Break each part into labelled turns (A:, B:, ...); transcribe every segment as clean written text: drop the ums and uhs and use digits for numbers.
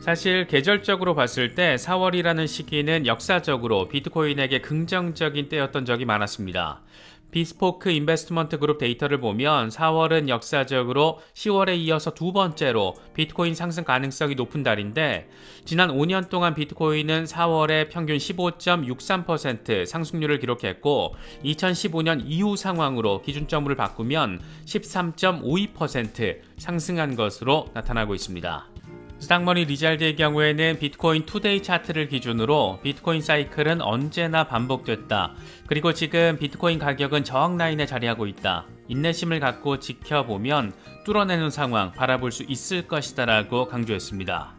A: 사실 계절적으로 봤을 때 4월이라는 시기는 역사적으로 비트코인에게 긍정적인 때였던 적이 많았습니다. 비스포크 인베스트먼트 그룹 데이터를 보면 4월은 역사적으로 10월에 이어서 두 번째로 비트코인 상승 가능성이 높은 달인데, 지난 5년 동안 비트코인은 4월에 평균 15.63% 상승률을 기록했고 2015년 이후 상황으로 기준점을 바꾸면 13.52% 상승한 것으로 나타나고 있습니다. 스닥머니 리잘드의 경우에는 비트코인 투데이 차트를 기준으로 비트코인 사이클은 언제나 반복됐다. 그리고 지금 비트코인 가격은 저항 라인에 자리하고 있다. 인내심을 갖고 지켜보면 뚫어내는 상황 바라볼 수 있을 것이다 라고 강조했습니다.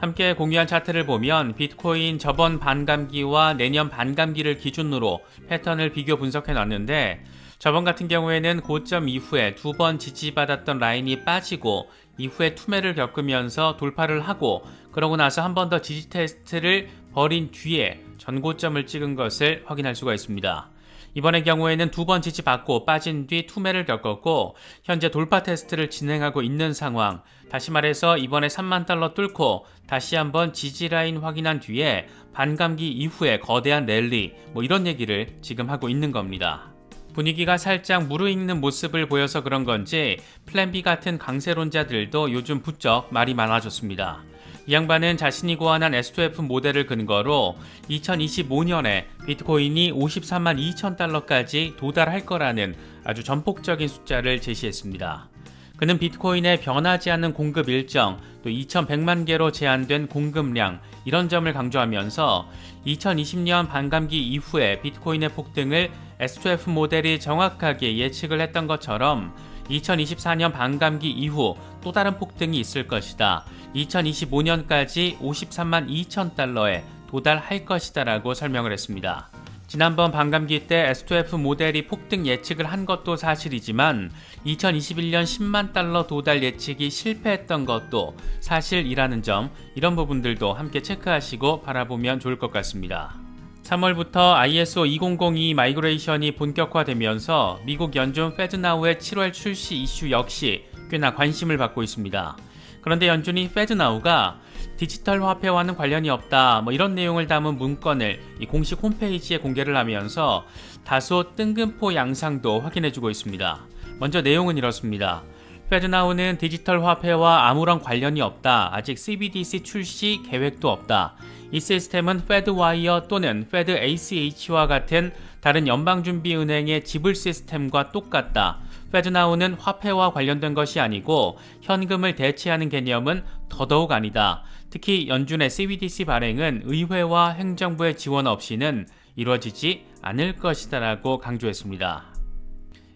A: 함께 공유한 차트를 보면 비트코인 저번 반감기와 내년 반감기를 기준으로 패턴을 비교 분석해 놨는데, 저번 같은 경우에는 고점 이후에 두 번 지지받았던 라인이 빠지고 이후에 투매를 겪으면서 돌파를 하고, 그러고 나서 한 번 더 지지 테스트를 벌인 뒤에 전고점을 찍은 것을 확인할 수가 있습니다. 이번의 경우에는 두 번 지지받고 빠진 뒤 투매를 겪었고 현재 돌파 테스트를 진행하고 있는 상황. 다시 말해서 이번에 3만 달러 뚫고 다시 한번 지지라인 확인한 뒤에 반감기 이후에 거대한 랠리, 이런 얘기를 지금 하고 있는 겁니다. 분위기가 살짝 무르익는 모습을 보여서 그런 건지 플랜 B 같은 강세론자들도 요즘 부쩍 말이 많아졌습니다. 이 양반은 자신이 고안한 S2F 모델을 근거로 2025년에 비트코인이 53만 2천 달러까지 도달할 거라는 아주 전폭적인 숫자를 제시했습니다. 그는 비트코인의 변하지 않는 공급 일정, 또 2100만 개로 제한된 공급량, 이런 점을 강조하면서 2020년 반감기 이후에 비트코인의 폭등을 S2F 모델이 정확하게 예측을 했던 것처럼 2024년 반감기 이후 또 다른 폭등이 있을 것이다. 2025년까지 53만 2천 달러에 도달할 것이다 라고 설명을 했습니다. 지난번 반감기 때 S2F 모델이 폭등 예측을 한 것도 사실이지만 2021년 10만 달러 도달 예측이 실패했던 것도 사실이라는 점, 이런 부분들도 함께 체크하시고 바라보면 좋을 것 같습니다. 3월부터 ISO 2002 마이그레이션이 본격화되면서 미국 연준 페드나우의 7월 출시 이슈 역시 꽤나 관심을 받고 있습니다. 그런데 연준이 페드나우가 디지털 화폐와는 관련이 없다, 이런 내용을 담은 문건을 이 공식 홈페이지에 공개를 하면서 다소 뜬금포 양상도 확인해주고 있습니다. 먼저 내용은 이렇습니다. 페드나우는 디지털 화폐와 아무런 관련이 없다. 아직 CBDC 출시 계획도 없다. 이 시스템은 페드와이어 또는 페드 ACH와 같은 다른 연방준비은행의 지불 시스템과 똑같다. 페드나우는 화폐와 관련된 것이 아니고 현금을 대체하는 개념은 더더욱 아니다. 특히 연준의 CBDC 발행은 의회와 행정부의 지원 없이는 이루어지지 않을 것이다 라고 강조했습니다.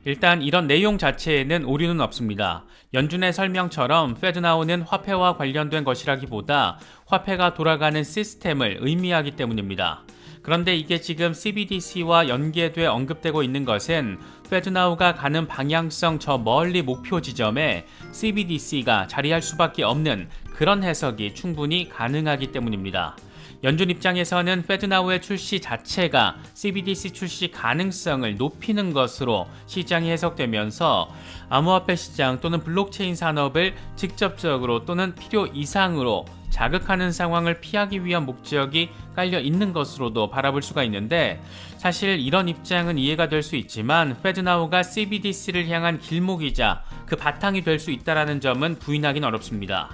A: 일단 이런 내용 자체에는 오류는 없습니다. 연준의 설명처럼 페드나우는 화폐와 관련된 것이라기보다 화폐가 돌아가는 시스템을 의미하기 때문입니다. 그런데 이게 지금 CBDC와 연계돼 언급되고 있는 것은 페드나우가 가는 방향성 저 멀리 목표 지점에 CBDC가 자리할 수밖에 없는 그런 해석이 충분히 가능하기 때문입니다. 연준 입장에서는 페드나우의 출시 자체가 CBDC 출시 가능성을 높이는 것으로 시장이 해석되면서 암호화폐 시장 또는 블록체인 산업을 직접적으로 또는 필요 이상으로 자극하는 상황을 피하기 위한 목적이 깔려 있는 것으로도 바라볼 수가 있는데, 사실 이런 입장은 이해가 될 수 있지만 페드나우가 CBDC를 향한 길목이자 그 바탕이 될 수 있다는 점은 부인하기는 어렵습니다.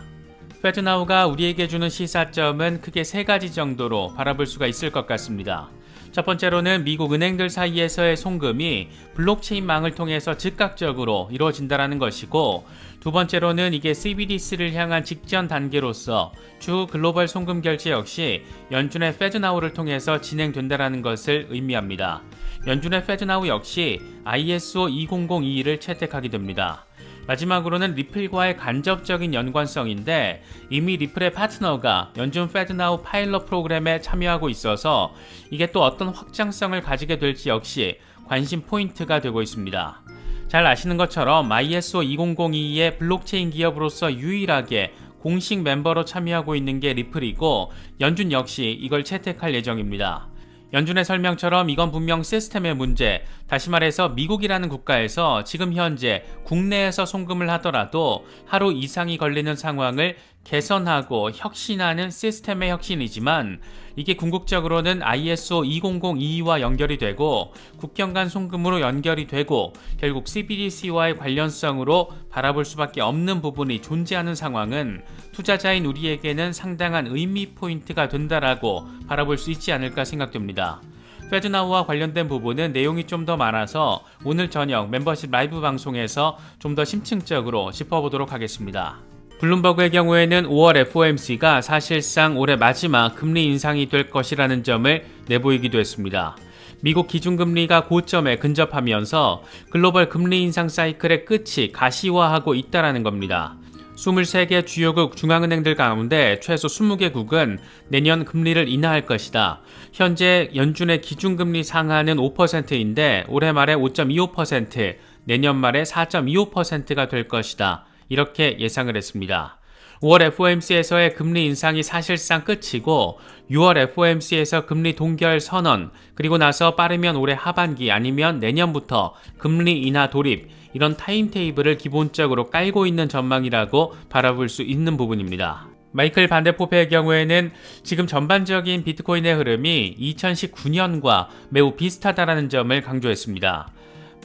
A: 페드나우가 우리에게 주는 시사점은 크게 세 가지 정도로 바라볼 수가 있을 것 같습니다. 첫 번째로는 미국 은행들 사이에서의 송금이 블록체인망을 통해서 즉각적으로 이루어진다는 것이고, 두 번째로는 이게 CBDC를 향한 직전 단계로서 추후 글로벌 송금 결제 역시 연준의 페드나우를 통해서 진행된다는 것을 의미합니다. 연준의 페드나우 역시 ISO 2002를 채택하게 됩니다. 마지막으로는 리플과의 간접적인 연관성인데, 이미 리플의 파트너가 연준 페드나우 파일럿 프로그램에 참여하고 있어서 이게 또 어떤 확장성을 가지게 될지 역시 관심 포인트가 되고 있습니다. 잘 아시는 것처럼 ISO 2002의 블록체인 기업으로서 유일하게 공식 멤버로 참여하고 있는 게 리플이고, 연준 역시 이걸 채택할 예정입니다. 연준의 설명처럼 이건 분명 시스템의 문제, 다시 말해서 미국이라는 국가에서 지금 현재 국내에서 송금을 하더라도 하루 이상이 걸리는 상황을 개선하고 혁신하는 시스템의 혁신이지만 이게 궁극적으로는 ISO 20022와 연결이 되고 국경 간 송금으로 연결이 되고 결국 CBDC와의 관련성으로 바라볼 수밖에 없는 부분이 존재하는 상황은 투자자인 우리에게는 상당한 의미 포인트가 된다라고 바라볼 수 있지 않을까 생각됩니다. 페드나우와 관련된 부분은 내용이 좀 더 많아서 오늘 저녁 멤버십 라이브 방송에서 좀 더 심층적으로 짚어보도록 하겠습니다. 블룸버그의 경우에는 5월 FOMC가 사실상 올해 마지막 금리 인상이 될 것이라는 점을 내보이기도 했습니다. 미국 기준금리가 고점에 근접하면서 글로벌 금리 인상 사이클의 끝이 가시화하고 있다는 겁니다. 23개 주요국 중앙은행들 가운데 최소 20개국은 내년 금리를 인하할 것이다. 현재 연준의 기준금리 상한은 5%인데 올해 말에 5.25%, 내년 말에 4.25%가 될 것이다. 이렇게 예상을 했습니다. 5월 FOMC에서의 금리 인상이 사실상 끝이고 6월 FOMC에서 금리 동결 선언, 그리고 나서 빠르면 올해 하반기 아니면 내년부터 금리 인하 돌입, 이런 타임테이블을 기본적으로 깔고 있는 전망이라고 바라볼 수 있는 부분입니다. 마이클 반데포페의 경우에는 지금 전반적인 비트코인의 흐름이 2019년과 매우 비슷하다는 점을 강조했습니다.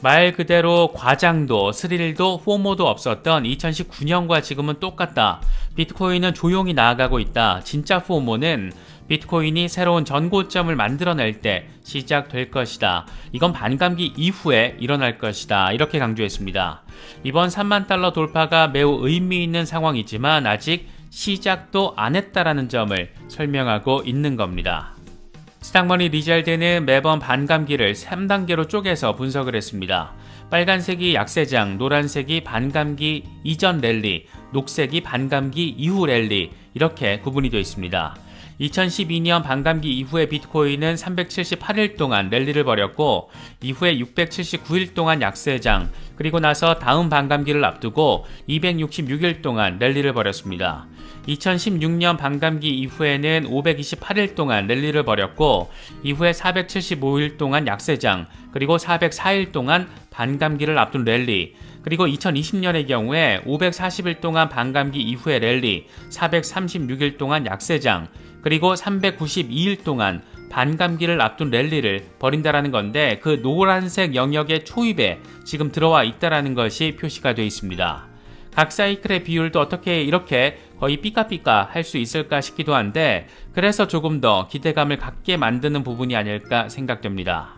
A: 말 그대로 과장도, 스릴도, 포모도 없었던 2019년과 지금은 똑같다. 비트코인은 조용히 나아가고 있다. 진짜 포모는 비트코인이 새로운 전고점을 만들어낼 때 시작될 것이다. 이건 반감기 이후에 일어날 것이다. 이렇게 강조했습니다. 이번 3만 달러 돌파가 매우 의미 있는 상황이지만 아직 시작도 안 했다라는 점을 설명하고 있는 겁니다. 스탁머니 리잘드는 매번 반감기를 3단계로 쪼개서 분석을 했습니다. 빨간색이 약세장, 노란색이 반감기 이전 랠리, 녹색이 반감기 이후 랠리, 이렇게 구분이 되어 있습니다. 2012년 반감기 이후에 비트코인은 378일 동안 랠리를 벌였고 이후에 679일 동안 약세장, 그리고 나서 다음 반감기를 앞두고 266일 동안 랠리를 벌였습니다. 2016년 반감기 이후에는 528일 동안 랠리를 벌였고 이후에 475일 동안 약세장, 그리고 404일 동안 반감기를 앞둔 랠리, 그리고 2020년의 경우에 540일 동안 반감기 이후의 랠리, 436일 동안 약세장, 그리고 392일 동안 반감기를 앞둔 랠리를 벌인다라는 건데 그 노란색 영역의 초입에 지금 들어와 있다라는 것이 표시가 되어 있습니다. 각 사이클의 비율도 어떻게 이렇게 거의 삐까삐까 할 수 있을까 싶기도 한데 그래서 조금 더 기대감을 갖게 만드는 부분이 아닐까 생각됩니다.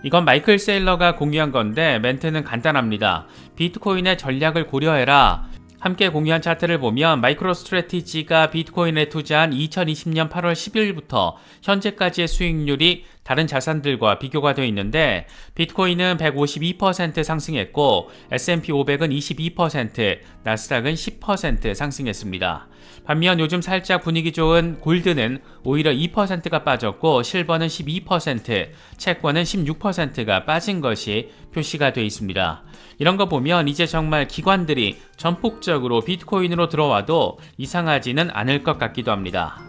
A: 이건 마이클 세일러가 공유한 건데 멘트는 간단합니다. 비트코인의 전략을 고려해라. 함께 공유한 차트를 보면 마이크로스트래티지가 비트코인에 투자한 2020년 8월 10일부터 현재까지의 수익률이 다른 자산들과 비교가 되어 있는데 비트코인은 152% 상승했고 S&P 500은 22%, 나스닥은 10% 상승했습니다. 반면 요즘 살짝 분위기 좋은 골드는 오히려 2%가 빠졌고 실버는 12%, 채권은 16%가 빠진 것이 표시가 되어 있습니다. 이런 거 보면 이제 정말 기관들이 전폭적으로 비트코인으로 들어와도 이상하지는 않을 것 같기도 합니다.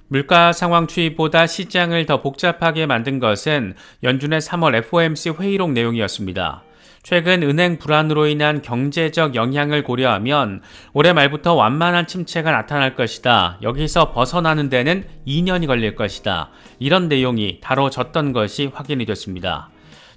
A: 물가 상황 추이보다 시장을 더 복잡하게 만든 것은 연준의 3월 FOMC 회의록 내용이었습니다. 최근 은행 불안으로 인한 경제적 영향을 고려하면 올해 말부터 완만한 침체가 나타날 것이다. 여기서 벗어나는 데는 2년이 걸릴 것이다. 이런 내용이 다뤄졌던 것이 확인이 됐습니다.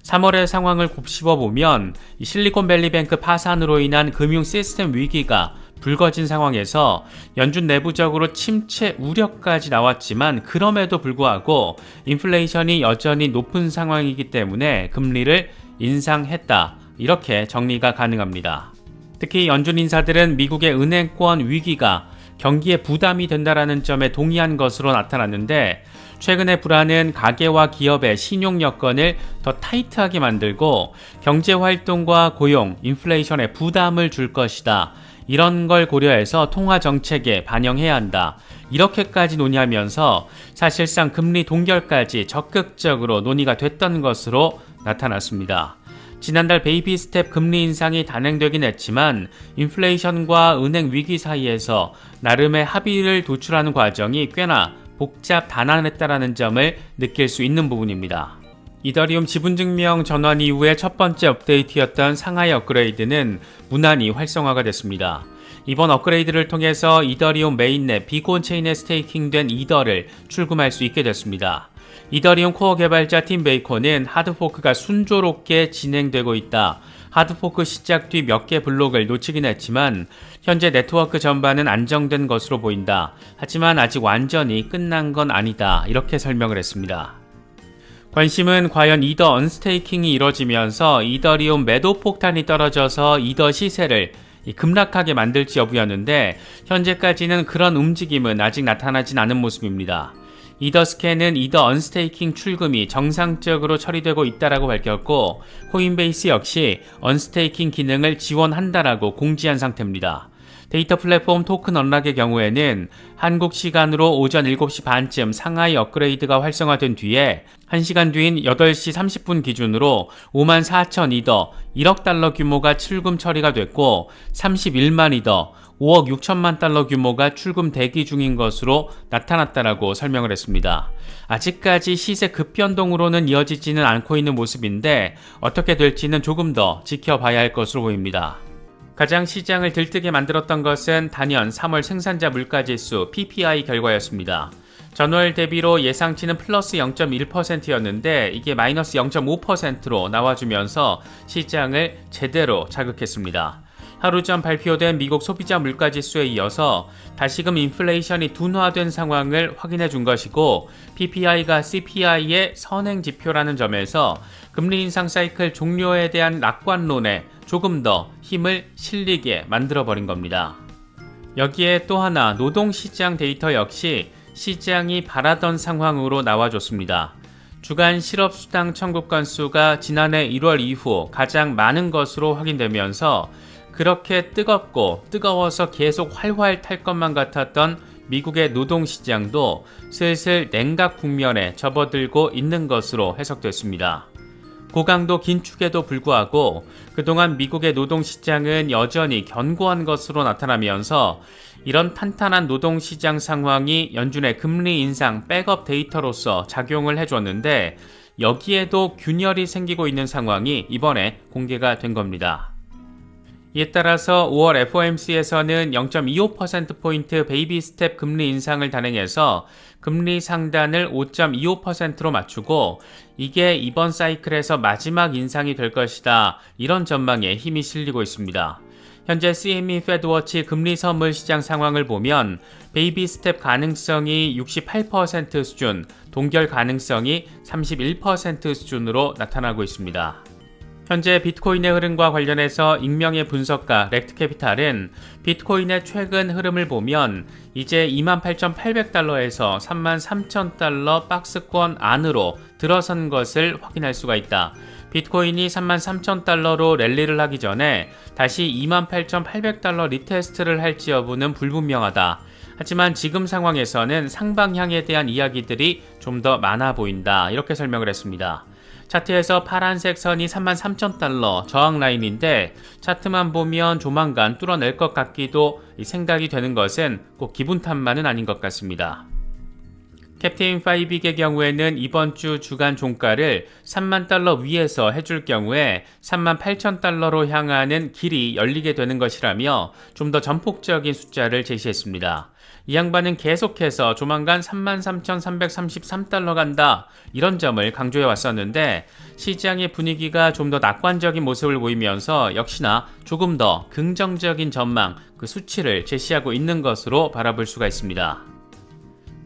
A: 3월의 상황을 곱씹어보면 실리콘밸리뱅크 파산으로 인한 금융 시스템 위기가 불거진 상황에서 연준 내부적으로 침체 우려까지 나왔지만 그럼에도 불구하고 인플레이션이 여전히 높은 상황이기 때문에 금리를 인상했다. 이렇게 정리가 가능합니다. 특히 연준 인사들은 미국의 은행권 위기가 경기에 부담이 된다는 점에 동의한 것으로 나타났는데 최근의 불안은 가계와 기업의 신용 여건을 더 타이트하게 만들고 경제활동과 고용, 인플레이션에 부담을 줄 것이다. 이런 걸 고려해서 통화정책에 반영해야 한다. 이렇게까지 논의하면서 사실상 금리 동결까지 적극적으로 논의가 됐던 것으로 나타났습니다. 지난달 베이비 스텝 금리 인상이 단행되긴 했지만 인플레이션과 은행 위기 사이에서 나름의 합의를 도출하는 과정이 꽤나 복잡 단안했다는 점을 느낄 수 있는 부분입니다. 이더리움 지분증명 전환 이후의 첫 번째 업데이트였던 상하이 업그레이드는 무난히 활성화가 됐습니다. 이번 업그레이드를 통해서 이더리움 메인넷 비콘 체인에 스테이킹된 이더를 출금할 수 있게 됐습니다. 이더리움 코어 개발자 팀 베이컨은 하드포크가 순조롭게 진행되고 있다. 하드포크 시작 뒤 몇 개 블록을 놓치긴 했지만 현재 네트워크 전반은 안정된 것으로 보인다. 하지만 아직 완전히 끝난 건 아니다. 이렇게 설명을 했습니다. 관심은 과연 이더 언스테이킹이 이뤄지면서 이더리움 매도 폭탄이 떨어져서 이더 시세를 급락하게 만들지 여부였는데 현재까지는 그런 움직임은 아직 나타나진 않은 모습입니다. 이더스캔은 이더 언스테이킹 출금이 정상적으로 처리되고 있다라고 밝혔고 코인베이스 역시 언스테이킹 기능을 지원한다라고 공지한 상태입니다. 데이터 플랫폼 토큰 언락의 경우에는 한국 시간으로 오전 7시 반쯤 상하이 업그레이드가 활성화된 뒤에 1시간 뒤인 8시 30분 기준으로 54,000 이더 1억 달러 규모가 출금 처리가 됐고 31만 이더 5억 6천만 달러 규모가 출금 대기 중인 것으로 나타났다라고 설명을 했습니다. 아직까지 시세 급변동으로는 이어지지는 않고 있는 모습인데 어떻게 될지는 조금 더 지켜봐야 할 것으로 보입니다. 가장 시장을 들뜨게 만들었던 것은 단연 3월 생산자 물가지수 PPI 결과였습니다. 전월 대비로 예상치는 플러스 0.1%였는데 이게 마이너스 0.5%로 나와주면서 시장을 제대로 자극했습니다. 하루 전 발표된 미국 소비자 물가지수에 이어서 다시금 인플레이션이 둔화된 상황을 확인해 준 것이고 PPI가 CPI의 선행 지표라는 점에서 금리 인상 사이클 종료에 대한 낙관론에 조금 더 힘을 실리게 만들어버린 겁니다. 여기에 또 하나 노동시장 데이터 역시 시장이 바라던 상황으로 나와줬습니다. 주간 실업수당 청구 건수가 지난해 1월 이후 가장 많은 것으로 확인되면서 그렇게 뜨거워서 계속 활활 탈 것만 같았던 미국의 노동시장도 슬슬 냉각 국면에 접어들고 있는 것으로 해석됐습니다. 고강도 긴축에도 불구하고 그동안 미국의 노동시장은 여전히 견고한 것으로 나타나면서 이런 탄탄한 노동시장 상황이 연준의 금리 인상 백업 데이터로서 작용을 해줬는데 여기에도 균열이 생기고 있는 상황이 이번에 공개가 된 겁니다. 이에 따라서 5월 FOMC에서는 0.25%포인트 베이비 스텝 금리 인상을 단행해서 금리 상단을 5.25%로 맞추고 이게 이번 사이클에서 마지막 인상이 될 것이다. 이런 전망에 힘이 실리고 있습니다. 현재 CME 페드워치 금리 선물 시장 상황을 보면 베이비 스텝 가능성이 68% 수준, 동결 가능성이 31% 수준으로 나타나고 있습니다. 현재 비트코인의 흐름과 관련해서 익명의 분석가 렉트캐피탈은 비트코인의 최근 흐름을 보면 이제 28,800달러에서 33,000달러 박스권 안으로 들어선 것을 확인할 수가 있다. 비트코인이 33,000달러로 랠리를 하기 전에 다시 28,800달러 리테스트를 할지 여부는 불분명하다. 하지만 지금 상황에서는 상방향에 대한 이야기들이 좀 더 많아 보인다. 이렇게 설명을 했습니다. 차트에서 파란색 선이 33,000달러 저항 라인인데 차트만 보면 조만간 뚫어낼 것 같기도 생각이 되는 것은 꼭 기분 탓만은 아닌 것 같습니다. 캡틴 파이빅의 경우에는 이번 주 주간 종가를 3만 달러 위에서 해줄 경우에 38,000달러로 향하는 길이 열리게 되는 것이라며 좀 더 전폭적인 숫자를 제시했습니다. 이 양반은 계속해서 조만간 33,333달러 간다 이런 점을 강조해 왔었는데 시장의 분위기가 좀 더 낙관적인 모습을 보이면서 역시나 조금 더 긍정적인 전망 그 수치를 제시하고 있는 것으로 바라볼 수가 있습니다.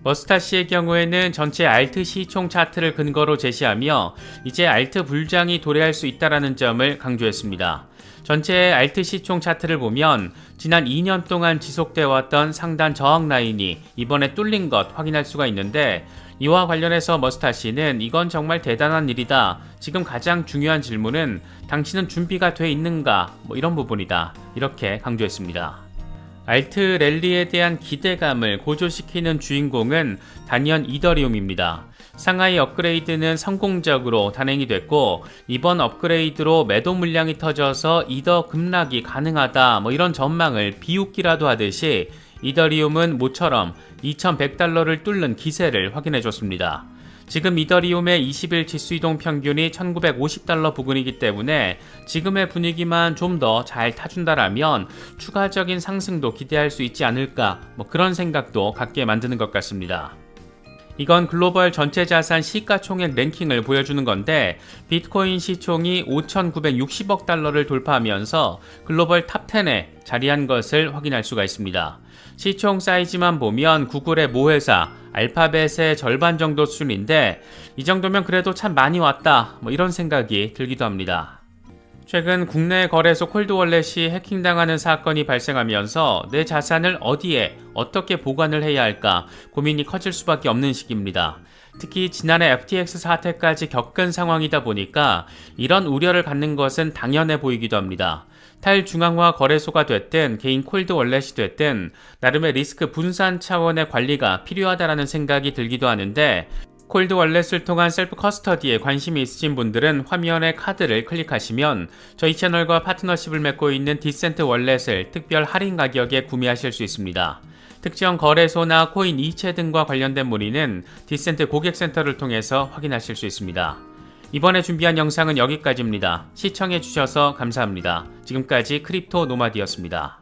A: 머스타시의 경우에는 전체 알트 시총 차트를 근거로 제시하며 이제 알트 불장이 도래할 수 있다는 점을 강조했습니다. 전체 알트 시총 차트를 보면 지난 2년 동안 지속되어 왔던 상단 저항 라인이 이번에 뚫린 것 확인할 수가 있는데 이와 관련해서 머스타시는 이건 정말 대단한 일이다. 지금 가장 중요한 질문은 당신은 준비가 돼 있는가? 이런 부분이다. 이렇게 강조했습니다. 알트 랠리에 대한 기대감을 고조시키는 주인공은 단연 이더리움입니다. 상하이 업그레이드는 성공적으로 단행이 됐고 이번 업그레이드로 매도 물량이 터져서 이더 급락이 가능하다 이런 전망을 비웃기라도 하듯이 이더리움은 모처럼 2100달러를 뚫는 기세를 확인해 줬습니다. 지금 이더리움의 20일 지수이동 평균이 1950달러 부근이기 때문에 지금의 분위기만 좀 더 잘 타준다라면 추가적인 상승도 기대할 수 있지 않을까, 그런 생각도 갖게 만드는 것 같습니다. 이건 글로벌 전체 자산 시가총액 랭킹을 보여주는 건데, 비트코인 시총이 5,960억 달러를 돌파하면서 글로벌 탑10에 자리한 것을 확인할 수가 있습니다. 시총 사이즈만 보면 구글의 모회사 알파벳의 절반 정도 수준인데, 이 정도면 그래도 참 많이 왔다, 이런 생각이 들기도 합니다. 최근 국내 거래소 콜드월렛이 해킹당하는 사건이 발생하면서 내 자산을 어디에 어떻게 보관을 해야 할까 고민이 커질 수밖에 없는 시기입니다. 특히 지난해 FTX 사태까지 겪은 상황이다 보니까 이런 우려를 갖는 것은 당연해 보이기도 합니다. 탈중앙화 거래소가 됐든 개인 콜드월렛이 됐든 나름의 리스크 분산 차원의 관리가 필요하다는 생각이 들기도 하는데, 콜드월렛을 통한 셀프 커스터디에 관심이 있으신 분들은 화면의 카드를 클릭하시면 저희 채널과 파트너십을 맺고 있는 디센트 월렛을 특별 할인 가격에 구매하실 수 있습니다. 특정 거래소나 코인 이체 등과 관련된 문의는 디센트 고객센터를 통해서 확인하실 수 있습니다. 이번에 준비한 영상은 여기까지입니다. 시청해주셔서 감사합니다. 지금까지 크립토 노마드였습니다.